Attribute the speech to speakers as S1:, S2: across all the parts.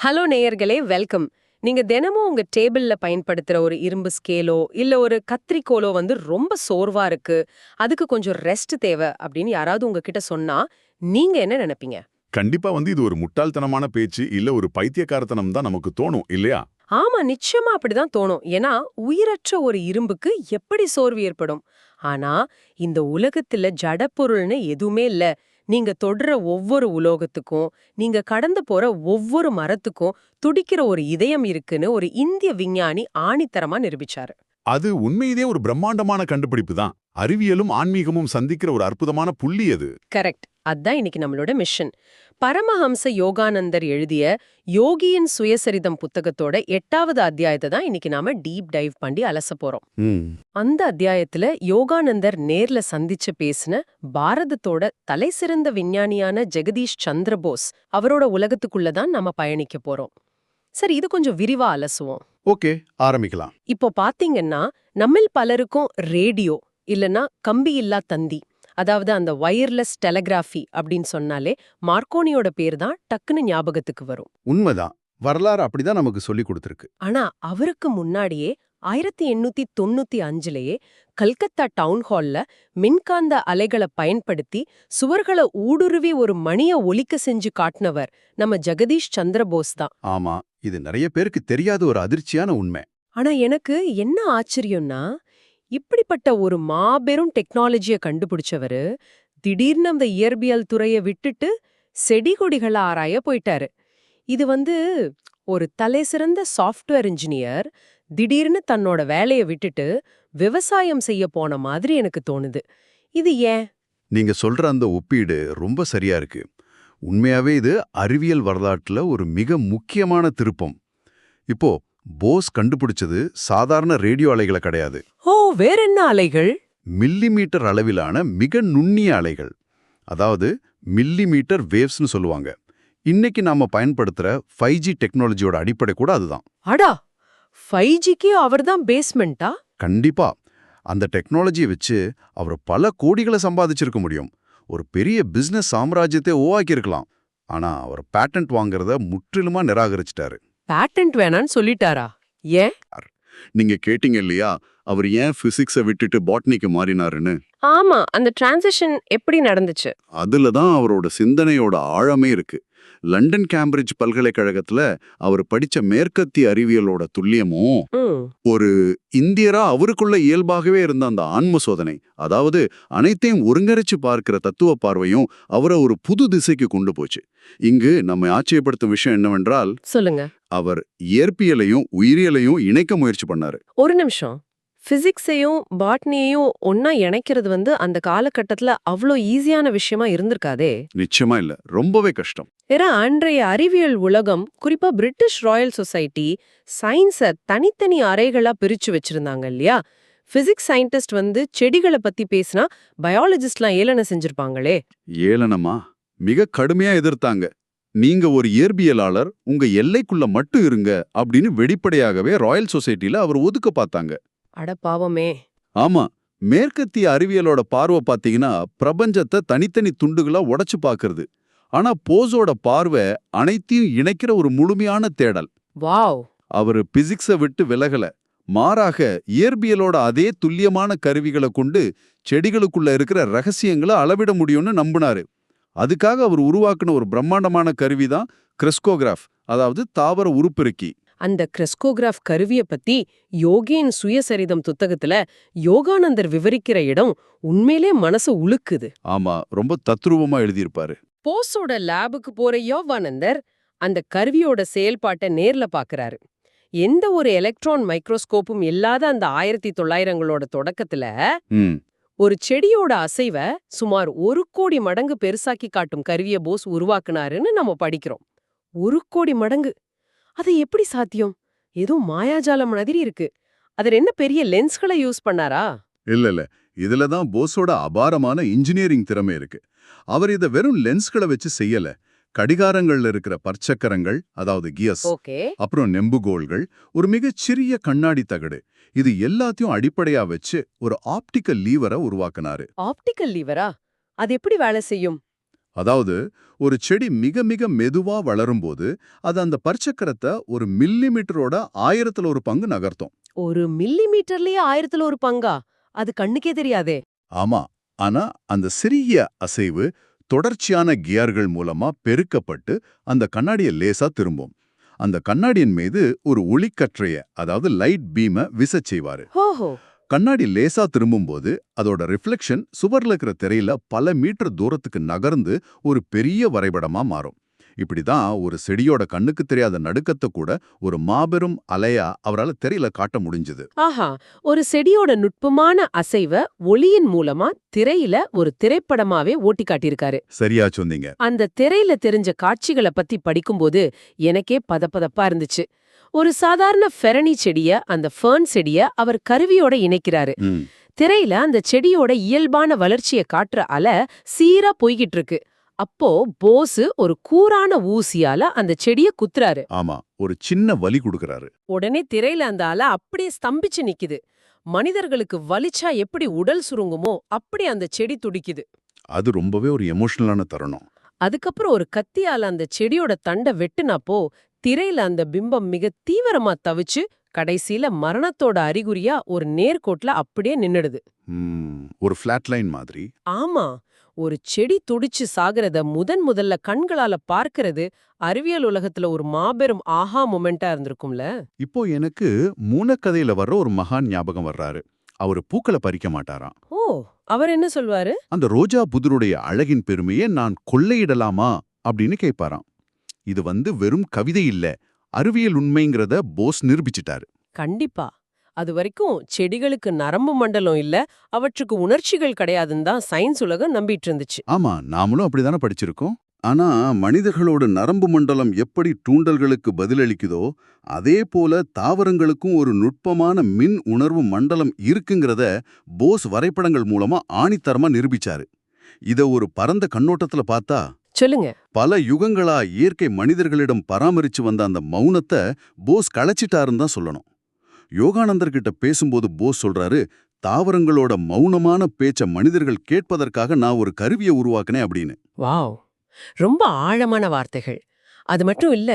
S1: Hello நேயர்களே, welcome. நீங்க தினமும் உங்க டேபிள்ல பயன்படுத்துற ஒரு இரும்பு ஸ்கேலோ இல்ல ஒரு கத்திரிக்கோலோ ரொம்ப சோர்வா இருக்கு, அதுக்கு கொஞ்சம் ரெஸ்ட் தேவை அப்படின்னு யாராவது உங்ககிட்ட சொன்னா நீங்க என்ன நினைப்பீங்க?
S2: கண்டிப்பா இது ஒரு முட்டாள்தனமான பேச்சு, இல்ல ஒரு பைத்தியக்காரத்தனம் தான் நமக்கு தோணும் இல்லையா?
S1: ஆமா, நிச்சயமா அப்படிதான் தோணும். ஏன்னா உயிரற்ற ஒரு இரும்புக்கு எப்படி சோர்வு ஏற்படும்? ஆனா இந்த உலகத்துல ஜடப்பொருள்னு எதுவுமே இல்ல. நீங்க தொடுற ஒவ்வொரு உலோகத்துக்கும், நீங்க கடந்து போற ஒவ்வொரு மரத்துக்கும் துடிக்கிற ஒரு இதயம் இருக்குன்னு ஒரு இந்திய விஞ்ஞானி ஆணித்தரமா நிரூபிச்சாரு.
S2: அது உண்மையிலே ஒரு பிரம்மாண்டமான கண்டுபிடிப்பு தான். அறிவியலும் ஆன்மீகமும் சந்திக்கிற ஒரு அற்புதமான புள்ளி அது.
S1: கரெக்ட். அதான் இன்னைக்கு நம்மளோட மிஷன். பரமஹம்ச யோகானந்தர் எழுதிய யோகியின் சுயசரிதம் புத்தகத்தோட 8வது அத்தியாயத்தை தான் இன்னைக்கு நாம டீப் டைவ் பண்ணி அலச போறோம். அந்த அத்தியாயத்துல யோகானந்தர் நேர்ல சந்திச்சு பேசின பாரதத்தோட தலைசிறந்த விஞ்ஞானியான ஜெகதீஷ் சந்திர போஸ் அவரோட உலகத்துக்குள்ள தான் நாம பயணிக்க போறோம். சரி, இது கொஞ்சம் விரிவா அலசுவோம்.
S2: ஓகே, ஆரம்பிக்கலாம்.
S1: இப்போ பாத்தீங்கன்னா நம்மில் பலருக்கும் ரேடியோ இல்லனா கம்பி இல்லா தந்தி, அதாவது அந்த வயர்லெஸ் டெலகிராஃபி அப்படின்னு சொன்னாலே மார்க்கோனியோட பேர் தான் டக்குன்னு ஞாபகத்துக்கு வரும்.
S3: உண்மைதான். வரலாறு அப்படிதான் நமக்கு சொல்லி கொடுத்திருக்கு.
S1: ஆனா அவருக்கு முன்னாடியே 1895லயே கல்கத்தா டவுன் ஹால்ல மின்காந்த அலைகளை பயன்படுத்தி சுவர்களை ஊடுருவி ஒரு மணிய ஒலிக்க செஞ்சு காட்டினவர் நம்ம ஜெகதீஷ் சந்திர போஸ் தான்.
S3: ஆமா, இது நிறைய பேருக்கு தெரியாத ஒரு அதிர்ச்சியான உண்மை.
S1: ஆனா எனக்கு என்ன ஆச்சரியம்னா, இப்படிப்பட்ட ஒரு மாபெரும் டெக்னாலஜிய கண்டுபிடிச்சவரு திடீர்னு அந்த இயற்பியல் துறைய விட்டுட்டு செடி கொடிகளை ஆராய போயிட்டாரு. இது ஒரு தலைசிறந்த சாஃப்ட்வேர் இன்ஜினியர் திடீர்னு தன்னோட வேலையை விட்டுட்டு விவசாயம் செய்ய போன மாதிரி எனக்கு தோணுது. இது ஏன்?
S3: நீங்க சொல்ற அந்த ஒப்பீடு ரொம்ப சரியா இருக்கு. உண்மையாவே இது அறிவியல் வரலாற்றுல ஒரு மிக முக்கியமான திருப்பம். இப்போ போஸ் கண்டுபிடிச்சது சாதாரண ரேடியோ அலைகளை கிடையாது.
S1: ஓ, வேற என்ன அலைகள்?
S3: மில்லிமீட்டர் அளவிலான மிக நுண்ணிய அலைகள். அதாவது மில்லிமீட்டர் வேவ்ஸ்னு சொல்லுவாங்க. இன்னைக்கு நாம பயன்படுத்துற 5G டெக்னாலஜியோட அடிப்படை கூட அதுதான்.
S1: அடா, 5Gக்கு அவர்தான் பேஸ்மெண்டா?
S3: கண்டிப்பா. அந்த டெக்னாலஜியை வச்சு அவர் பல கோடிகளை சம்பாதிச்சிருக்க முடியும். ஒரு பெரிய பிசினஸ் சாம்ராஜ்யத்தை உருவாக்கியிருக்கலாம். ஆனா அவர் பேட்டன்ட் வாங்குறத முற்றிலுமா நிராகரிச்சிட்டாரு.
S1: பேட்டன்ட் வேணான்னு சொல்லிட்டாரா? ஏன்?
S3: நீங்க கேட்டீங்க இல்லையா, அவர் ஏன் பிசிக்ஸை விட்டுட்டு பாட்னிக்கு மாறினாருன்னு?
S1: ஆமா, அந்த டிரான்சிஷன் எப்படி நடந்துச்சு?
S3: அதுல தான் அவரோட சிந்தனையோட ஆழமே இருக்கு. லண்டன் கேம்பிரிட்ஜ் பல்கலைக்கழகத்துல அவர் படிச்ச மேற்கத்திய அறிவியலோட துல்லியமும், ஒரு இந்தியரா அவருக்குள்ள இயல்பாகவே இருந்த அந்த ஆன்ம சோதனை, அதாவது அனைத்தையும் ஒருங்கரைச்சு பார்க்கிற தத்துவ பார்வையும் அவரை ஒரு புது திசைக்கு கொண்டு போச்சு. இங்கு நம்ம ஆச்சரியப்படுத்தும் விஷயம் என்னவென்றால்,
S1: சொல்லுங்க.
S3: அவர் இயற்பியலையும் உயிரியலையும் இணைக்க முயற்சி பண்ணாரு.
S1: ஒரு நிமிஷம். பிசிக்ஸையும் பாட்னியையும் ஒன்னா இணைக்கிறது அந்த காலகட்டத்துல அவ்வளோ ஈஸியான விஷயமா இருந்திருக்காதே.
S3: நிச்சயமா இல்ல, ரொம்பவே கஷ்டம்.
S1: ஏன்னா அன்றைய அறிவியல் உலகம், குறிப்பா பிரிட்டிஷ் ராயல் சொசைட்டி, சயின்ஸை தனித்தனி அறைகளா பிரிச்சு வச்சிருந்தாங்க இல்லையா? பிசிக்ஸ் சயின்டிஸ்ட் செடிகளை பத்தி பேசினா பயாலஜிஸ்ட்லாம் ஏளனம் செஞ்சிருப்பாங்களே.
S3: ஏளனமா? மிக கடுமையா எதிர்த்தாங்க. நீங்க ஒரு இயற்பியலாளர், உங்க எல்லைக்குள்ள மட்டும் இருங்க அப்படின்னு வெளிப்படையாகவே ராயல் சொசைட்டில அவர் ஒதுக்க பார்த்தாங்க.
S1: அட பாவமே.
S3: ஆமா, மேற்கத்திய அறிவியலோட பார்வை பாத்தீங்கன்னா பிரபஞ்சத்தை தனித்தனி துண்டுகளா உடைச்சு பாக்குறது. ஆனா போஸோட பார்வை அனைத்தையும் இணைக்கிற ஒரு முழுமையான தேடல்.
S1: வாவ்.
S3: அவரு பிசிக்ஸை விட்டு விலகல. மாறாக இயற்பியலோட அதே துல்லியமான கருவிகளை கொண்டு செடிகளுக்குள்ள இருக்கிற ரகசியங்களை அளவிட முடியும்னு நம்பினாரு. அதுக்காக அவர் உருவாக்குன ஒரு பிரம்மாண்டமான கருவிதான் கிரெஸ்கோகிராஃப், அதாவது தாவர உருப்பெருக்கி.
S1: அந்த கிரெஸ்கோகிராஃப் கருவிய பத்தி யோகியின் சுயசரிதம் புத்தகத்துல யோகானந்தர் விவரிக்கிற இடம் உண்மையிலே மனசு உலுக்குது.
S3: ஆமா, ரொம்ப தத்ரூபமா எழுதியிருப்பாரு.
S1: போஸோட லேபுக்கு போற யோகானந்தர் அந்த கருவியோட செயல்பாட்டை நேர்ல பாக்குறாரு. எந்த ஒரு எலக்ட்ரான் மைக்ரோஸ்கோப்பும் இல்லாத அந்த 1900களோட தொடக்கத்துல ஒரு செடியோட அசைவ சுமார் 1 கோடி மடங்கு பெருசாக்கி காட்டும் கருவிய போஸ் உருவாக்குனாருன்னு நம்ம படிக்கிறோம். 1 கோடி மடங்கு! அது எப்படி சாத்தியம்? ஏதோ மாயாஜாலம் மாதிரி இருக்கு. அதுல என்ன பெரிய லென்ஸ்களை யூஸ் பண்ணாரா?
S3: இல்ல, இதுலதான் போஸோட அபாரமான இன்ஜினியரிங் திறமை இருக்கு. அவர் இத வெறும் லென்ஸ்களை வச்சு செய்யல. கடிகாரங்கள்ல இருக்கிற பற்சக்கரங்கள், அதாவது கியர்ஸ், அப்புறம் நெம்புகோல்கள், ஒரு மிகச் சிறிய கண்ணாடி தகடு, இது எல்லாத்தையும் அடிப்படையா வச்சு ஒரு ஆப்டிக்கல் லீவரை உருவாக்குனாரு.
S1: ஆப்டிக்கல் லீவரா? அது எப்படி வேலை செய்யும்?
S3: அதாவது ஒரு செடி மிக மிக மெதுவா வளரும்போது அது அந்த பற்சக்கரத்தை ஒரு மில்லிமீட்டரோட 1000 பங்கு நகர்த்தும்.
S1: ஒரு மில்லிமீட்டர்லயே 1000 பங்கா? அது கண்ணுக்கே தெரியாதே.
S3: ஆமா, ஆனா அந்த சிறிய அசைவு தொடர்ச்சியான கியர்கள் மூலமா பெருக்கப்பட்டு அந்த கண்ணாடியை லேசா திரும்பும். அந்த கண்ணாடியின் மீது ஒரு ஒளிக்கற்றைய, அதாவது லைட் பீமை விசச் செய்வாரு.
S1: ஓஹோ.
S3: கண்ணாடி லேசா திரும்பும்போது அதோட ரிஃப்ளெக்ஷன் சுவர்ல இருக்கிற திரையில பல மீட்டர் தூரத்துக்கு நகர்ந்து ஒரு பெரிய வரைபடமா மாறும். இப்படிதான் ஒரு செடியோட கண்ணுக்கு தெரியாத நடுக்கத்தை கூட ஒரு மாபெரும் அலையா அவரால் திரையில காட்ட முடிஞ்சது.
S1: ஆஹா, ஒரு செடியோட நுட்பமான அசைவ ஒளியின் மூலமா திரையில ஒரு திரைப்படமாவே ஓட்டி காட்டியிருக்காரு.
S3: சரியா சொன்னீங்க.
S1: அந்த திரையில தெரிஞ்ச காட்சிகளை பத்தி படிக்கும்போது எனக்கே பதப்பதப்பா இருந்துச்சு. ஒரு சாதாரண ஃபெரணி செடிய, அந்த ஃபர்ன் செடிய அவர் கருவியோட இணைக்கிறாரு.
S3: ம்.
S1: திரையில அந்த செடியோட இயல்பான வளர்ச்சியை காட்டுற அலை சீரா போய்கிட்டு இருக்கு. அப்போ போஸ் ஒரு கூரான ஊசியால அந்த செடிய குத்துறாரு.
S3: ஆமா, ஒரு சின்ன வலி கொடுக்கறாரு.
S1: உடனே திரையில அந்த அலை அப்படியே ஸ்தம்பிச்சு நிக்குது. மனிதர்களுக்கு வலிச்சா எப்படி உடல் சுருங்குமோ அப்படி அந்த செடி துடிக்குது.
S3: அது ரொம்பவே ஒரு எமோஷனலான தருணம்.
S1: அதுக்கப்புறம் ஒரு கத்தியால அந்த செடியோட தண்டை வெட்டுனப்போ திரையில அந்த பிம்பம் மிக தீவிரமா தவிச்சு கடைசியில மரணத்தோட அறிகுறியா ஒரு நேர்கோட்ல அப்படியே நின்னுடுது.
S3: ஒரு ஃபிளாட் லைன் மாதிரி.
S1: ஆமா, ஒரு செடி துடிச்சு சாகிறத முதல்ல கண்களால பார்க்கிறது அறிவியல் உலகத்துல ஒரு மாபெரும் ஆஹா மொமெண்டா இருந்திருக்கும்ல.
S3: இப்போ எனக்கு மூனக்கதையில வர்ற ஒரு மகான் ஞாபகம் வர்றாரு. அவரு பூக்களை பறிக்க மாட்டாராம்.
S1: ஓ, அவர் என்ன சொல்வாரு?
S3: அந்த ரோஜா புதருடைய அழகின் பெருமையை நான் கொள்ளையிடலாமா அப்படின்னு கேட்பாராம். இது வெறும் கவிதை இல்ல, அறிவியல் உண்மைங்கிறத போஸ் நிரூபிச்சிட்டாரு.
S1: கண்டிப்பா. அது வரைக்கும் செடிகளுக்கு நரம்பு மண்டலம் இல்ல, அவற்றுக்கு உணர்ச்சிகள் கிடையாதுன்னு தான் சயின்ஸ் உலகம் நம்பிட்டு இருந்துச்சு.
S3: ஆமா, நாமளும் அப்படிதானே படிச்சிருக்கோம். ஆனா மனிதர்களோட நரம்பு மண்டலம் எப்படி தூண்டல்களுக்கு பதிலளிக்குதோ அதே போல தாவரங்களுக்கும் ஒரு நுட்பமான மின் உணர்வு மண்டலம் இருக்குங்கிறத போஸ் வரைபடங்கள் மூலமா ஆணித்தரமா நிரூபிச்சாரு. இத ஒரு பரந்த கண்ணோட்டத்துல பார்த்தா
S1: சொல்லுங்க.
S3: பல யுகங்களா இயற்கை மனிதர்களிடம் பராமரிச்சு வந்த அந்த மௌனத்தை போஸ் களைச்சிட்டாருன்னு தான் சொல்லணும். யோகானந்தர் கிட்ட பேசும்போது போஸ் சொல்றாரு, தாவரங்களோட மௌனமான பேச்ச மனிதர்கள் கேட்பதற்காக நான் ஒரு கருவியை உருவாக்கினேன் அப்படின்னு.
S1: வாவ், ரொம்ப ஆழமான வார்த்தைகள். அது மட்டும் இல்ல,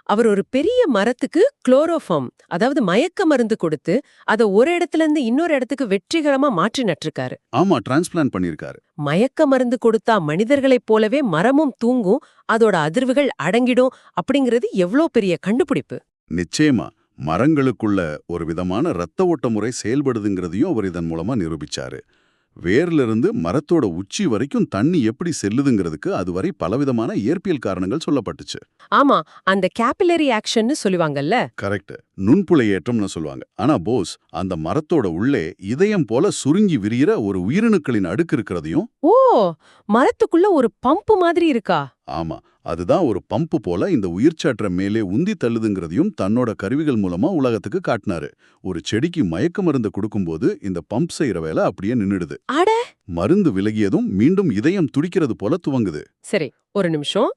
S1: அவர் ஒரு பெரிய மரத்துக்கு குளோரோஃபார்ம், அதாவது மயக்க மருந்து கொடுத்து அதை ஒரு இடத்துல இருந்து இன்னொரு இடத்துக்கு வெற்றிகரமா மாற்றி நட்டிருக்காரு.
S3: ஆமா, டிரான்ஸ்பிளான்ட் பண்ணிருக்காரு.
S1: மயக்க மருந்து கொடுத்தா மனிதர்களைப் போலவே மரமும் தூங்கும், அதோட அதிர்வுகள் அடங்கிடும் அப்படிங்கிறது எவ்ளோ பெரிய கண்டுபிடிப்பு.
S3: நிச்சயமா மரங்களுக்குள்ள ஒரு விதமான இரத்த ஓட்ட முறை செயல்படுதுங்கிறதையும் அவர் இதன் மூலமா நிரூபிச்சாரு. வேர்ல இருந்து மரத்தோட உச்சி வரைக்கும் தண்ணி எப்படி செல்லுதுங்கிறதுக்கு அதுவரை பலவிதமான இயற்பியல் காரணங்கள் சொல்லப்பட்டுச்சு.
S1: ஆமா, அந்த கேபிலரி ஆக்ஷன்னு சொல்லுவாங்கல்ல.
S3: கரெக்ட், நுண்புலை ஏற்றம்னு சொல்லுவாங்க. ஆனா போஸ் அந்த மரத்தோட உள்ளே இதயம் போல சுருங்கி விரிகிற ஒரு உயிரணுக்களின் அடுக்கு இருக்கிறதையும்.
S1: ஓ, மரத்துக்குள்ள ஒரு பம்பு மாதிரி இருக்கா?
S3: ஆமா, அதுதான் ஒரு பம்பு போல இந்த உயிர்ச்சாற்ற மேலே உந்தி தள்ளுதுங்கிறதையும் தன்னோட கருவிகள் மூலமா உலகத்துக்கு காட்டினாரு. ஒரு செடிக்கு மயக்க மருந்து கொடுக்கும்போது இந்த பம்ப் செய்யற வேலை அப்படியே நின்னுடுது.
S1: அட,
S3: மருந்து விலகியதும் மீண்டும் இதயம் துடிக்கிறது போல துவங்குது.
S1: சரி, ஒரு நிமிஷம்.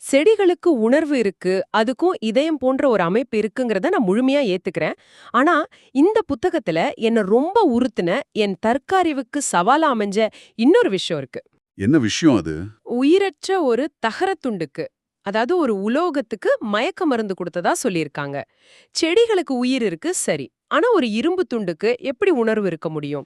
S1: செடிகளுக்கு உணர்வு இருக்கு, அதுக்கும் இதயம் போன்ற ஒரு அமைப்பு இருக்குங்கிறத நான் முழுமையா ஏத்துக்கிறேன். ஆனா இந்த புத்தகத்துல என்ன ரொம்ப உறுத்துன, என் தற்காரிவுக்கு சவாலா அமைஞ்ச இன்னொரு விஷயம் இருக்கு.
S3: என்ன விஷயம் அது?
S1: உயிரற்ற ஒரு தகரத்துண்டுக்கு, அதாவது ஒரு உலோகத்துக்கு மயக்க மருந்து கொடுத்ததா சொல்லியிருக்காங்க. செடிகளுக்கு உயிர் இருக்கு சரி, ஆனா ஒரு இரும்பு துண்டுக்கு எப்படி உணர்வு இருக்க முடியும்?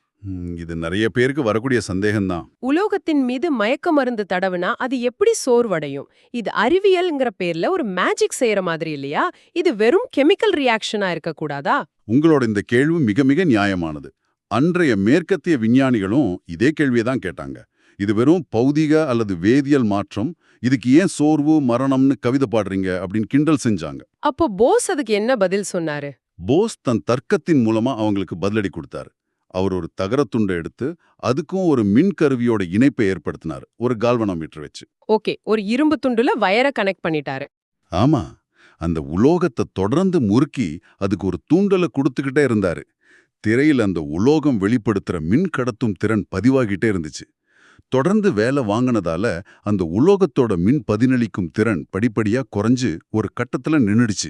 S3: இது நிறைய பேருக்கு வரக்கூடிய சந்தேகம்தான்.
S1: உலோகத்தின் மீது மயக்க மருந்து தடவுனா அது எப்படி சோர்வடையும்? இது அறிவியல்ங்கிற பேர்ல ஒரு மேஜிக் செய்யற மாதிரி இல்லையா? இது வெறும் கெமிக்கல் ரியாக்ஷனா இருக்கக்கூடாதா?
S3: உங்களோட இந்த கேள்வி மிக மிக நியாயமானது. அன்றைய மேற்கத்திய விஞ்ஞானிகளும் இதே கேள்வியை தான் கேட்டாங்க. இது வெறும் பௌதிக அல்லது வேதியியல் மாற்றம், இதுக்கு ஏன் சோர்வு மரணம்னு கவிதை பாடுறீங்க அப்படின்னு கிண்டல் செஞ்சாங்க.
S1: அப்போ போஸ் அதுக்கு என்ன பதில் சொன்னாரு?
S3: போஸ் தன் தர்க்கத்தின் மூலமா அவங்களுக்கு பதிலடி கொடுத்தாரு. அவர் ஒரு தகரத்துண்டை எடுத்து அதுக்கும் ஒரு மின் கருவியோட இணைப்பை ஏற்படுத்தினார், ஒரு கால்வனோமீட்டர் வச்சு.
S1: ஓகே, ஒரு இரும்பு துண்டுல வயரை கனெக்ட் பண்ணிட்டாரு.
S3: ஆமா, அந்த உலோகத்தை தொடர்ந்து முறுக்கி அதுக்கு ஒரு தூண்டலை கொடுத்துக்கிட்டே இருந்தாரு. திரையில் அந்த உலோகம் வெளிப்படுத்துற மின் கடத்தும் திறன் பதிவாகிட்டே இருந்துச்சு. தொடர்ந்து வேலை வாங்கினதால அந்த உலோகத்தோட மின் பதினளிக்கும் திறன் படிப்படியா குறைஞ்சு ஒரு கட்டத்துல நின்னுடுச்சு.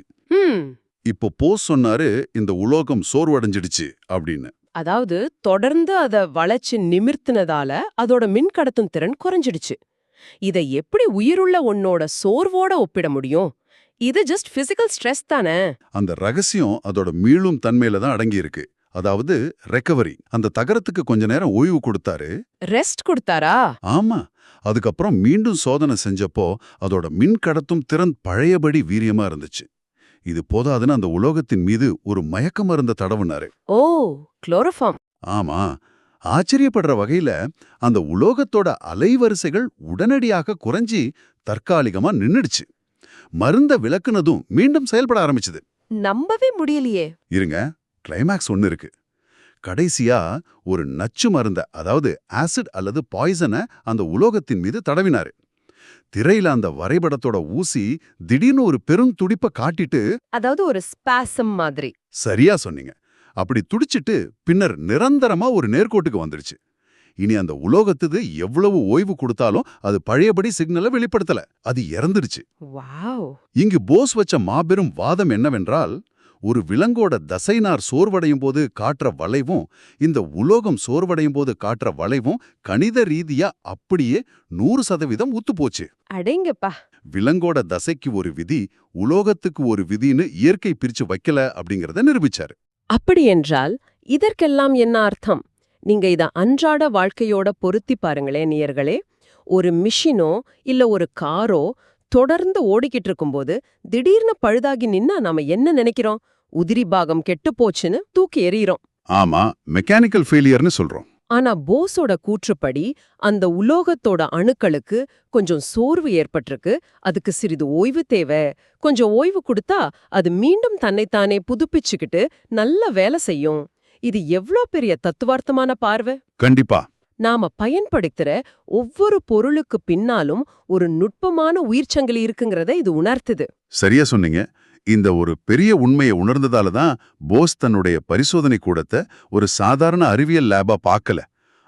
S3: இப்போ போஸ் சொன்னாரு, இந்த உலோகம் சோர்வடைஞ்சிடுச்சு அப்படின்னு.
S1: அதாவது தொடர்ந்து அத வளைச்சு நிமிர்த்தினதால அதோட மின் கடத்தும் திறன் குறைஞ்சிடுச்சு. இத எப்படி உயிருள்ள ஒன்னோட சோர்வோட ஒப்பிட முடியும்? இது ஜஸ்ட் பிசிக்கல் ஸ்ட்ரெஸ் தானே.
S2: அந்த ரகசியம் அதோட மீளும் தன்மையில தான் அடங்கி இருக்கு. அதாவது ரெக்கவரி. அந்த தகரத்துக்கு கொஞ்ச நேரம் ஓய்வு கொடுத்தாரு.
S1: ரெஸ்ட் கொடுத்தாரா?
S2: ஆமா. அதுக்கப்புறம் மீண்டும் சோதனை செஞ்சப்போ அதோட மின் கடத்தும் திறன் பழையபடி வீரியமா இருந்துச்சு. இது போதாதுன்னு அந்த உலோகத்தின் மீது ஒரு மயக்க மருந்த தடவுனாரு.
S1: ஓ, குளோரோஃபார்ம்.
S2: ஆமா. ஆச்சரியப்படுற வகையில அந்த உலோகத்தோட அலைவரிசைகள் உடனடியாக குறைஞ்சி தற்காலிகமா நின்னுடுச்சு. மருந்த விலக்குனதும் மீண்டும் செயல்பட ஆரம்பிச்சது.
S1: நம்பவே முடியலையே.
S2: இருங்க, கிளைமேக்ஸ் ஒன்னு இருக்கு. கடைசியா ஒரு நச்சு மருந்த, அதாவது ஆசிட் அல்லது பாய்சனை அந்த உலோகத்தின் மீது தடவினாரு. திரையில அந்த வரைபடத்தோட ஊசி திடீர்னு ஒரு பெருந்துடிப்ப காட்டிட்டு,
S1: அதாவது ஒரு ஸ்பாசம் மாதிரி.
S2: சரியா சொன்னீங்க. அப்படி துடிச்சிட்டு பின்னர் நிரந்தரமா ஒரு நேர்கோட்டுக்கு வந்துடுச்சு. இனி அந்த உலோகத்துக்கு எவ்வளவு ஓய்வு கொடுத்தாலும் அது பழையபடி சிக்னலை வெளிப்படுத்தல. அது இறந்துடுச்சு.
S1: வாவ்.
S2: இங்கு போஸ் வச்ச மாபெரும் வாதம் என்னவென்றால், ஒரு விலங்கோட தசைநார் சோர்வடையும் போது காட்டுற வளைவும் இந்த உலோகம் சோர்வடையும் போது காட்டுற வளைவும் கணித ரீதியா அப்படியே 100% ஒத்துப்போச்சு.
S1: அடேங்கப்பா.
S2: விலங்கோட தசைக்கு ஒரு விதி, உலோகத்துக்கு ஒரு விதின்னு இயற்கை பிரிச்சு வைக்கல அப்படிங்கறத நிரூபிச்சாரு.
S1: அப்படி என்றால் இதற்கெல்லாம் என்ன அர்த்தம்? நீங்க இத அன்றாட வாழ்க்கையோட பொருத்தி பாருங்களேன் நேயர்களே. ஒரு மிஷினோ இல்ல ஒரு காரோ தொடர்ந்து ஓடிக்கிட்டு இருக்கும்போது திடீர்னு பழுதாகி நின்னா நாம என்ன நினைக்கிறோம்? உதிரி பாகம் கெட்டு போச்சுன்னு தூக்கி எறிகிறோம்.
S2: ஆமா, மெக்கானிக்கல் ஃபெயிலியர்னு சொல்றோம்.
S1: ஆனா போஸோட கூற்றுப்படி அந்த உலோகத்தோட அணுக்களுக்கு கொஞ்சம் சோர்வு ஏற்பட்டிருக்கு, அதுக்கு சிறிது ஓய்வு தேவை. கொஞ்சம் ஓய்வு கொடுத்தா அது மீண்டும் தன்னைத்தானே புதுப்பிச்சுக்கிட்டு நல்ல வேலை செய்யும். இது எவ்ளோ பெரிய தத்துவார்த்தமான பார்வை.
S2: கண்டிப்பா.
S1: நாம பயன்படுத்துற ஒவ்வொரு பொருளுக்கு பின்னாலும் ஒரு நுட்பமான உயிர்ச்சங்கிலி இருக்குங்கிறத இது உணர்த்துது.
S2: சரியா சொன்னீங்க. இந்த ஒரு பெரிய உண்மையை உணர்ந்ததால தான் போஸ் தன்னுடைய பரிசோதனை கூடத்தை ஒரு சாதாரண அறிவியல் லேபா பார்க்கல.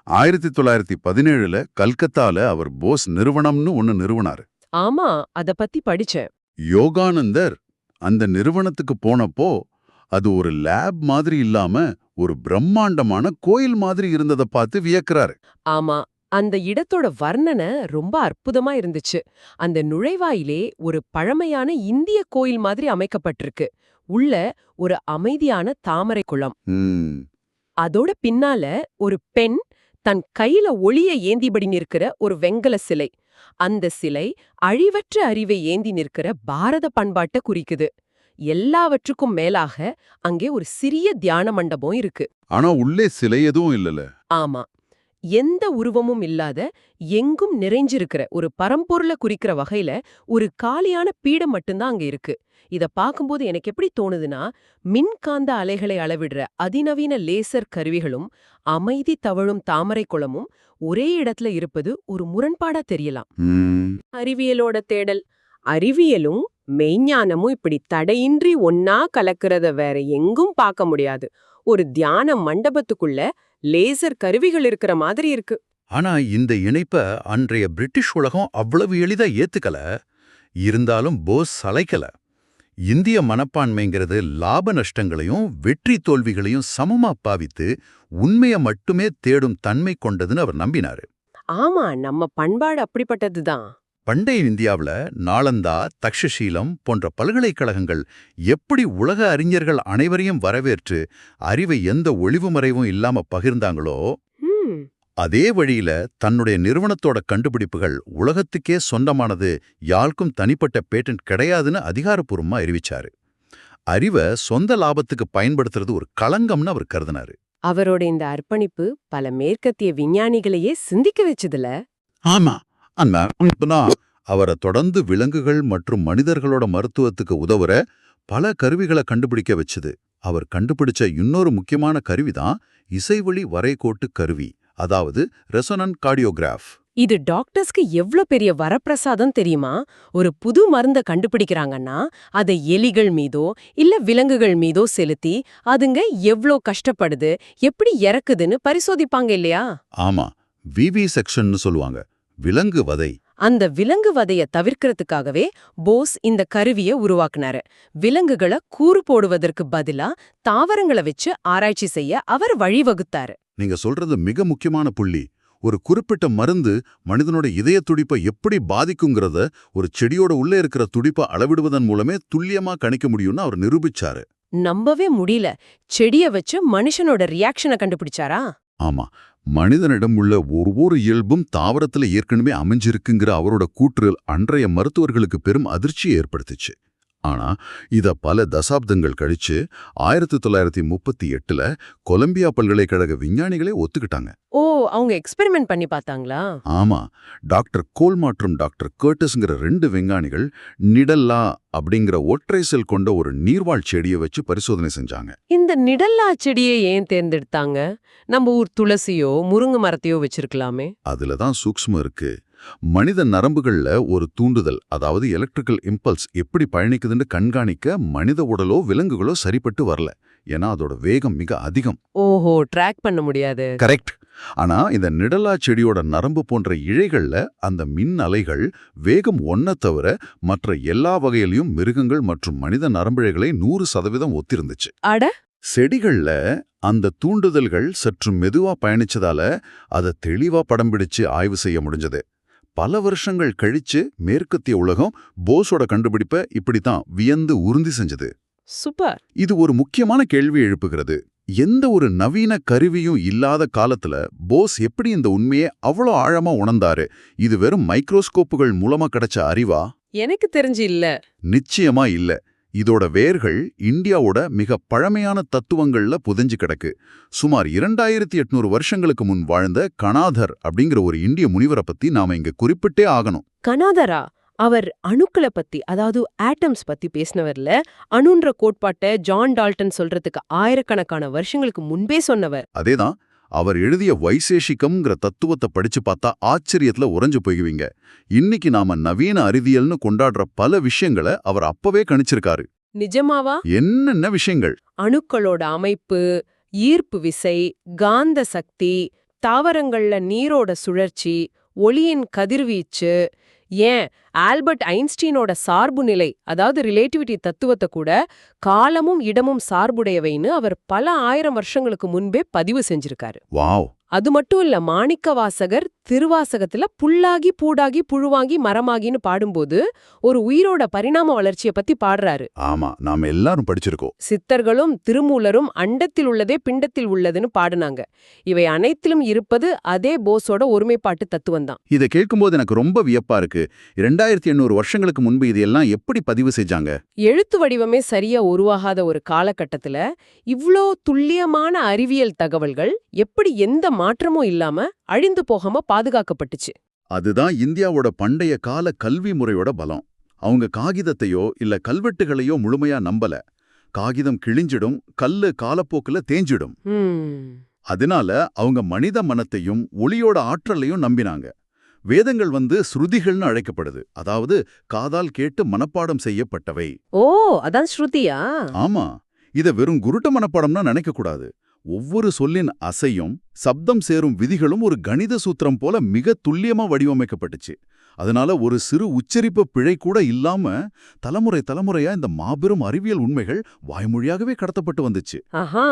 S2: 1917 கல்கத்தால அவர் போஸ் நிறுவனம்னு ஒன்னு நிறுவனாரு.
S1: ஆமா, அத பத்தி படிச்சேன்.
S2: யோகானந்தர் அந்த நிறுவனத்துக்கு போனப்போ அது ஒரு லேப் மாதிரி இல்லாம ஒரு பிரம்மாண்டமான கோயில் மாதிரி இருந்ததை பார்த்து வியக்கிறாரு.
S1: ஆமா, அந்த இடத்தோட வர்ணனை ரொம்ப அற்புதமா இருந்துச்சு. அந்த நுழைவாயிலே ஒரு பழமையான இந்திய கோயில் மாதிரி அமைக்கப்பட்டிருக்கு. உள்ள ஒரு அமைதியான தாமரை குளம். அதோட பின்னால ஒரு பெண் தன் கையில ஒளிய ஏந்திபடி நிற்கிற ஒரு வெங்கல சிலை. அந்த சிலை அழிவற்ற அறிவை ஏந்தி நிற்கிற பாரத பண்பாட்டை குறிக்குது. எல்லாவற்றுக்கும் மேலாக அங்கே ஒரு சிறிய தியான மண்டபம் இருக்கு.
S2: ஆனா உள்ளே சிலை எதுவும் இல்லல.
S1: ஆமா, எந்த உருவமும் இல்லாத, எங்கும் நிறைஞ்சிருக்கிற ஒரு பரம்பொருளை குறிக்கிற வகையில ஒரு காலியான பீடம் மட்டும்தான் அங்க இருக்கு. இத பார்க்கும்போது எனக்கு எப்படி தோணுதுன்னா, மின்காந்த அலைகளை அளவிடுற அதிநவீன லேசர் கருவிகளும் அமைதி தவழும் தாமரை குளமும் ஒரே இடத்துல இருப்பது ஒரு முரண்பாடா தெரியலாம். அறிவியலோட தேடல். அறிவியலும் மெய்ஞானமும் இப்படி தடையின்றி ஒன்னா கலக்கிறத வேற எங்கும் பார்க்க முடியாது. ஒரு தியான மண்டபத்துக்குள்ள லேசர் கருவிகள் இருக்கிற மாதிரி இருக்கு.
S4: ஆனா இந்த இணைப்ப அன்றைய பிரிட்டிஷ் உலகம் அவ்வளவு எளிதா ஏத்துக்கல. இருந்தாலும் போஸ் சளைக்கல. இந்திய மனப்பான்மைங்கிறது லாப நஷ்டங்களையும் வெற்றி தோல்விகளையும் சமமா பாவித்து உண்மையை மட்டுமே தேடும் தன்மை கொண்டதுன்னு அவர் நம்பினாரு.
S1: ஆமா, நம்ம பண்பாடு அப்படிப்பட்டதுதான்.
S4: பண்டைய இந்தியாவுல நாளந்தா, தக்ஷசீலம் போன்ற பல்கலைக்கழகங்கள் எப்படி உலக அறிஞர்கள் அனைவரையும் வரவேற்று அறிவை எந்த ஒளிவு மறைவும் இல்லாம பகிர்ந்தாங்களோ, அதே வழியில தன்னுடைய நிறுவனத்தோட கண்டுபிடிப்புகள் உலகத்துக்கே சொந்தமானது, யாருக்கும் தனிப்பட்ட பேட்டன்ட் கிடையாதுன்னு அதிகாரப்பூர்வமா அறிவிச்சாரு. அறிவை சொந்த லாபத்துக்கு பயன்படுத்துறது ஒரு களங்கம்னு அவர் கருதினாரு.
S1: அவரோட இந்த அர்ப்பணிப்பு பல மேற்கத்திய விஞ்ஞானிகளையே சிந்திக்க வச்சதுல.
S4: ஆமா, அவரை தொடர்ந்து விலங்குகள் மற்றும் மனிதர்களோட மருத்துவத்துக்கு உதவுற பல கருவிகளை கண்டுபிடிக்க வச்சுது. அவர் கண்டுபிடிச்ச இன்னொரு முக்கியமான கருவிதான் இசைவழி வரைகோட்டு கருவி, அதாவது ரெசோனன்ட் கார்டியோகிராஃப்.
S1: இது டாக்டர்ஸ்க்கு எவ்ளோ பெரிய வரப்பிரசாதம் தெரியுமா? ஒரு புது மருந்த கண்டுபிடிக்கிறாங்கன்னா அதை எலிகள் மீதோ இல்ல விலங்குகள் மீதோ செலுத்தி அதுங்க எவ்ளோ கஷ்டப்படுது, எப்படி இறக்குதுன்னு பரிசோதிப்பாங்க இல்லையா?
S4: ஆமா, விவி செக்ஷன்னு சொல்லுவாங்க, விலங்கு வதை.
S1: அந்த விலங்கு வதைய தவிர்க்கிறதுக்காகவே போஸ் இந்த கருவியை உருவாக்குனாரு. விலங்குகளை கூறு போடுவதற்கு பதிலா தாவரங்களை வச்சு ஆராய்ச்சி செய்ய அவர் வழிவகுத்தாரு.
S4: நீங்க சொல்றது மிக முக்கியமான புள்ளி.
S2: ஒரு குறிப்பிட்ட மருந்து மனிதனோட இதய துடிப்பை எப்படி பாதிக்குங்கிறத ஒரு செடியோட உள்ளே இருக்கிற துடிப்பை அளவிடுவதன் மூலமே துல்லியமா கணிக்க முடியும்னு அவர் நிரூபிச்சாரு.
S1: நம்பவே முடியல. செடிய வச்சு மனுஷனோட ரியாக்ஷனை கண்டுபிடிச்சாரா?
S2: ஆமா, மனிதனிடம் உள்ள ஒவ்வொரு இயல்பும் தாவரத்துல ஏற்கனவே அமைஞ்சிருக்குங்கிற அவரோட கூற்று அன்றைய மருத்துவர்களுக்கு பெரும் அதிர்ச்சியை ஏற்படுத்துச்சு. ஆனா இத பல தசாப்தங்கள் கழிச்சு 1938ல கொலம்பியா பல்கலைக்கழக விஞ்ஞானிகளே ஒத்துக்கிட்டாங்க.
S1: ஓ, அவங்க எக்ஸ்பெரிமெண்ட் பண்ணி பார்த்தாங்களா?
S2: ஆமா, டாக்டர் கோல் மற்றும் டாக்டர் கர்டஸ்ங்கிற 2 விஞ்ஞானிகள் நிடல்லா அப்படிங்கிற ஒற்றை செல் கொண்ட ஒரு நீர்வாழ் செடியை வச்சு பரிசோதனை செஞ்சாங்க.
S1: இந்த நிடல்லா செடியை ஏன் தேர்ந்தெடுத்தாங்க? நம்ம ஊர் துளசியோ முருங்கை மரத்தையோ வச்சிருக்கலாமே.
S2: அதுலதான் சூக்ஷ்மம் இருக்கு. மனித நரம்புகள்ல ஒரு தூண்டுதல், அதாவது எலக்ட்ரிக்கல் இம்பல்ஸ் எப்படி பயணிக்குதுன்னு கண்காணிக்க மனித உடலோ விலங்குகளோ சரிப்பட்டு வரல. ஏன்னா அதோட வேகம் மிக அதிகம்.
S1: ஓஹோ, ட்ராக் பண்ண முடியாது.
S2: கரெக்ட். ஆனா இந்த நிடலா செடியோட நரம்பு போன்ற இழைகள்ல அந்த மின் அலைகள் வேகம் ஒன்ன தவிர மற்ற எல்லா வகையிலையும் மிருகங்கள் மற்றும் மனித நரம்பிழைகளை 100% ஒத்திருந்துச்சு.
S1: அட,
S2: செடிகள்ல அந்த தூண்டுதல்கள் சற்று மெதுவா பயணிச்சதால அதை தெளிவா படம் பிடிச்சு ஆய்வு செய்ய முடிஞ்சது. பல வருஷங்கள் கழிச்சு மேற்கத்திய உலகம் போஸோட கண்டுபிடிப்பை இப்படித்தான் வியந்து உறுதி செஞ்சது.
S1: சூப்பர்.
S2: இது ஒரு முக்கியமான கேள்வி எழுப்புகிறது. எந்த ஒரு நவீன கருவியும் இல்லாத காலத்துல போஸ் எப்படி இந்த உண்மையை அவ்வளோ ஆழமா உணர்ந்தாரு? இது வெறும் மைக்ரோஸ்கோப்புகள் மூலமா கிடைச்ச அறிவா?
S1: எனக்கு தெரிஞ்சு இல்ல.
S2: நிச்சயமா இல்ல. இதோட வேர்கள் இந்தியாவோட மிக பழமையான தத்துவங்கள்ல புதைஞ்சு கிடக்கு. சுமார் 2800 வருஷங்களுக்கு முன் வாழ்ந்த கணாதர் அப்படிங்கிற ஒரு இந்திய முனிவரை பத்தி நாம இங்க குறிப்பிட்டே ஆகணும்.
S1: கணாதரா? அவர் அணுக்களை பத்தி, அதாவது ஆட்டம்ஸ் பத்தி பேசினவர்ல. அணுன்ற கோட்பாட்டை ஜான் டால்டன் சொல்றதுக்கு ஆயிரக்கணக்கான வருஷங்களுக்கு முன்பே சொன்னவர்.
S2: அதேதான். அவர் எழுதிய வைசேஷிகம்ங்கிற தத்துவத்தை படிச்சு பார்த்தா ஆச்சரியத்துல உறைஞ்சு போய்க்குவீங்க. இன்னைக்கு நாம நவீன அறிவியல்னு கொண்டாடுற பல விஷயங்களை அவர் அப்பவே கணிச்சிருக்காரு.
S1: நிஜமாவா?
S2: என்னென்ன விஷயங்கள்?
S1: அணுக்களோட அமைப்பு, ஈர்ப்பு விசை, காந்த சக்தி, தாவரங்கள்ல நீரோட சுழற்சி, ஒளியின் கதிர்வீச்சு, ஏன் ஆல்பர்ட் ஐன்ஸ்டீனோட சார்பு நிலை, அதாவது ரிலேட்டிவிட்டி தத்துவத்தை கூட காலமும் இடமும் சார்புடையவைன்னு அவர் பல ஆயிரம் வருஷங்களுக்கு முன்பே பதிவு செஞ்சிருக்காரு.
S2: வாவ்!
S1: அது மட்டும் இல்ல, மாணிக்க வாசகர் திருவாசகத்துல புல்லாகி பூடாகி புழுவாங்கி மரமாகின்னு பாடும்போது ஒரு உயிரோட பரிணாம வளர்ச்சியை பத்தி பாடுறாரு.
S2: ஆமா, நாம எல்லாரும் படிச்சிருக்கோம்.
S1: சித்தர்களும் திருமூலரும் அண்டத்தில் உள்ளதே பிண்டத்தில் உள்ளதுன்னு பாடுனாங்க. இவை அனைத்திலும் இருப்பது அதே போஸோட ஒருமைப்பாட்டு தத்துவம்தான்.
S2: இதை கேட்கும்போது எனக்கு ரொம்ப வியப்பா இருக்கு. 2800 வருஷங்களுக்கு முன்பு இதெல்லாம் எப்படி பதிவு செஞ்சாங்க?
S1: எழுத்து வடிவமே சரியா உருவாகாத ஒரு காலகட்டத்துல இவ்ளோ துல்லியமான அறிவியல் தகவல்கள் எப்படி எந்த மாற்றமும் இல்லாம அழிந்து போகாம பாதுகாக்கப்பட்டுச்சு?
S2: அதுதான் இந்தியாவோட பண்டைய கால கல்வி முறையோட பலம். அவங்க காகிதத்தையோ இல்ல கல்வெட்டுகளையோ முழுமையா நம்பல. காகிதம் கிழிஞ்சிடும், கல்லு காலப்போக்குல தேஞ்சிடும். அதனால அவங்க மனித மனத்தையும் ஒளியோட ஆற்றலையும் நம்பினாங்க. வேதங்கள் ஸ்ருதிகள்னு அழைக்கப்படுது. அதாவது காதால் கேட்டு மனப்பாடம் செய்யப்பட்டவை.
S1: ஓ, அதான் ஸ்ருதியா?
S2: ஆமா, இத வெறும் குருட்டு மனப்பாடம்னா நினைக்க கூடாது. ஒவ்வொரு சொல்லின் அசையும் சப்தம் சேரும் விதிகளும் ஒரு கணித சூத்திரம் போல மிக துல்லியமா வடிவமைக்கப்பட்டுச்சு. அதனால ஒரு சிறு உச்சரிப்பு பிழை கூட இல்லாம தலைமுறை தலைமுறையா இந்த மாபெரும் அறிவியல் உண்மைகள் வாய்மொழியாகவே கடத்தப்பட்டு வந்துச்சு.
S1: ஆஹா.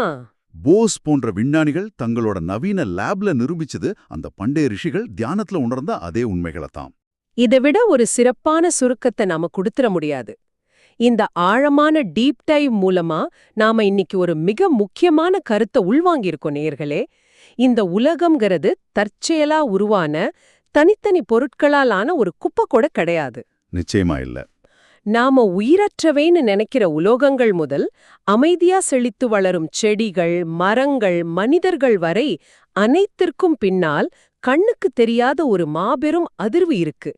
S2: போஸ் போன்ற விஞ்ஞானிகள் தங்களோட நவீன லேப்ல நிரூபிச்சது அந்த பண்டைய ரிஷிகள் தியானத்துல உணர்ந்த அதே உண்மைகளைத்தான்.
S1: இதை விட ஒரு சிறப்பான சுருக்கத்தை நாம கொடுத்துட முடியாது. இந்த ஆழமான டீப் டைவ் மூலமா நாம இன்னைக்கு ஒரு மிக முக்கியமான கருத்தை உள்வாங்கியிருக்கோம் நேயர்களே. இந்த உலகம்ங்கிறது தற்செயலா உருவான தனித்தனி பொருட்களாலான ஒரு குப்பை கூட கிடையாது.
S2: நிச்சயமா இல்ல.
S1: நாம உயிரற்றவைன்னு நினைக்கிற உலோகங்கள் முதல் அமைதியா செழித்து வளரும் செடிகள், மரங்கள், மனிதர்கள் வரை அனைத்திற்கும் பின்னால் கண்ணுக்கு தெரியாத ஒரு மாபெரும் அதிர்வு இருக்கு.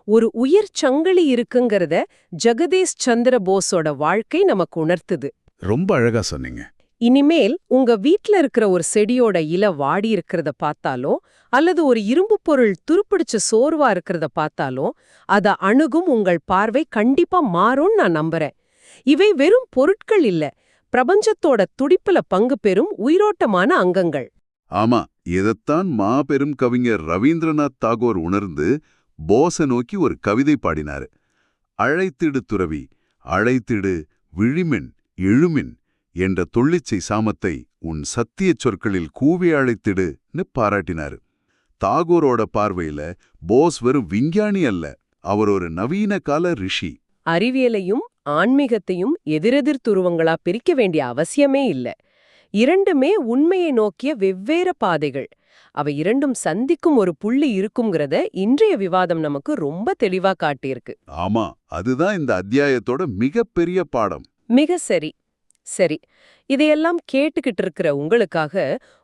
S1: ஒரு உயிர் சங்கிலி இருக்குங்கிறத ஜெகதீஷ் சந்திர போஸோட வாழ்க்கை நமக்கு உணர்த்துது.
S2: ரொம்ப அழகா சொன்னீங்க.
S1: இனிமேல் உங்க வீட்ல இருக்கிற ஒரு செடியோட இலை வாடி இருக்கிறத பார்த்தாலோ அல்லது ஒரு இரும்பு பொருள் துருப்பிடிச்ச சோர்வா இருக்கிறத பார்த்தாலோ அத அணுகும் உங்கள் பார்வை கண்டிப்பா மாறும்னு நான் நம்புறேன். இவை வெறும் பொருட்கள் இல்ல, பிரபஞ்சத்தோட துடிப்புல பங்கு பெறும் உயிரோட்டமான அங்கங்கள்.
S2: ஆமா, இதைத்தான் மாபெரும் கவிஞர் ரவீந்திரநாத் தாகூர் உணர்ந்து போஸை நோக்கி ஒரு கவிதை பாடினாரு. அழைத்திடு துறவி, அழைத்திடு விழிமின் எழுமின் என்ற தொல்லிச்சை சாமத்தை உன் சத்திய சொற்களில் கூவி அழைத்திடுன்னு பாராட்டினாரு. தாகூரோட பார்வையில போஸ் வெறும் விஞ்ஞானி அல்ல, அவர் ஒரு நவீன கால ரிஷி.
S1: அறிவியலையும் ஆன்மீகத்தையும் எதிரெதிர் துருவங்களா பிரிக்க வேண்டிய அவசியமே இல்ல. இரண்டுமே உண்மையை நோக்கிய வெவ்வேறு பாதைகள். அவை இரண்டும் சந்திக்கும் ஒரு புள்ளி இருக்குங்கிறத இன்றைய விவாதம் நமக்கு ரொம்ப தெளிவா காட்டியிருக்கு.
S2: ஆமா, அதுதான் இந்த அத்தியாயத்தோட மிகப்பெரிய பாடம்.
S1: மிக சரி. சரி, இதையெல்லாம் கேட்டுக்கிட்டு இருக்கிற உங்களுக்காக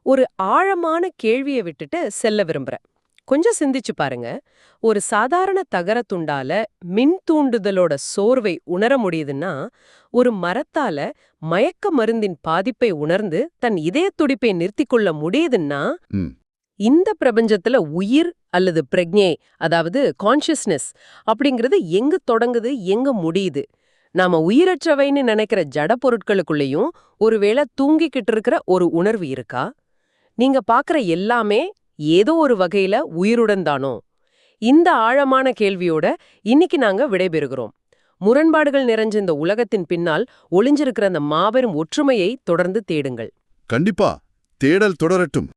S1: ஒரு ஆழமான கேள்வியை விட்டுட்டு செல்ல விரும்புறேன். கொஞ்சம் சிந்திச்சு பாருங்க. ஒரு சாதாரண தகரத் துண்டால மின் தூண்டுதலோட சோர்வை உணர முடியுதுன்னா, ஒரு மரத்தால மயக்க மருந்தின் பாதிப்பை உணர்ந்து தன் இதயத் துடிப்பை நிறுத்திக் கொள்ள முடியுதுன்னா,
S2: ம்.
S1: இந்த பிரபஞ்சத்துல உயிர் அல்லது பிரக்ஞை, அதாவது கான்ஷியஸ்னஸ் அப்படிங்கிறது எங்க தொடங்குது, எங்க முடியுது? நாம உயிரற்றவைன்னு நினைக்கிற ஜட பொருட்களுக்குள்ளேயும் ஒருவேளை தூங்கிக்கிட்டு இருக்கிற ஒரு உணர்வு இருக்கா? நீங்க பாக்குற எல்லாமே ஏதோ ஒரு வகையில உயிருடன் தானோ? இந்த ஆழமான கேள்வியோட இன்னைக்கு நாங்க விடைபெறுகிறோம். முரண்பாடுகள் நிறைஞ்ச இந்த உலகத்தின் பின்னால் ஒளிஞ்சிருக்கிற அந்த மாபெரும் ஒற்றுமையை தொடர்ந்து தேடுங்கள்.
S2: கண்டிப்பா, தேடல் தொடரட்டும்.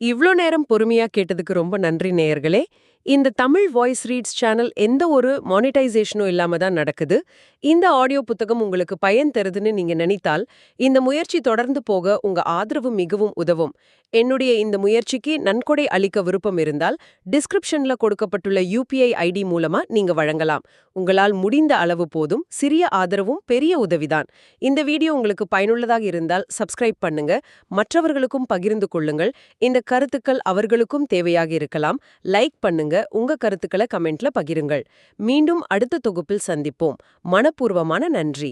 S1: இவ்ளோ நேரம் பொறுமையா கேட்டதுக்கு ரொம்ப நன்றி நேயர்களே. இந்த தமிழ் வாய்ஸ் ரீட்ஸ் சேனல் எந்த ஒரு மானிட்டைசேஷனும் இல்லாம தான் நடக்குது. இந்த ஆடியோ புத்தகம் உங்களுக்கு பயன் தருதுன்னு நீங்க நினைத்தால், இந்த முயற்சி தொடர்ந்து போக உங்க ஆதரவு மிகவும் உதவும். என்னுடைய இந்த முயற்சிக்கு நன்கொடை அளிக்க விருப்பம் இருந்தால், டிஸ்கிரிப்ஷன்ல கொடுக்கப்பட்டுள்ள UPI ID மூலமா நீங்க வழங்கலாம். உங்களால் முடிந்த அளவு போதும். சிறிய ஆதரவும் பெரிய உதவிதான். இந்த வீடியோ உங்களுக்கு பயனுள்ளதாக இருந்தால் சப்ஸ்கிரைப் பண்ணுங்க, மற்றவர்களுக்கும் பகிர்ந்து கொள்ளுங்கள். இந்த கருத்துக்கள் அவர்களுக்கும் தேவையாக இருக்கலாம். லைக் பண்ணுங்க, உங்க கருத்துக்களை கமெண்ட்ல பகிருங்கள். மீண்டும் அடுத்த தொகுப்பில் சந்திப்போம். மனப்பூர்வமான நன்றி.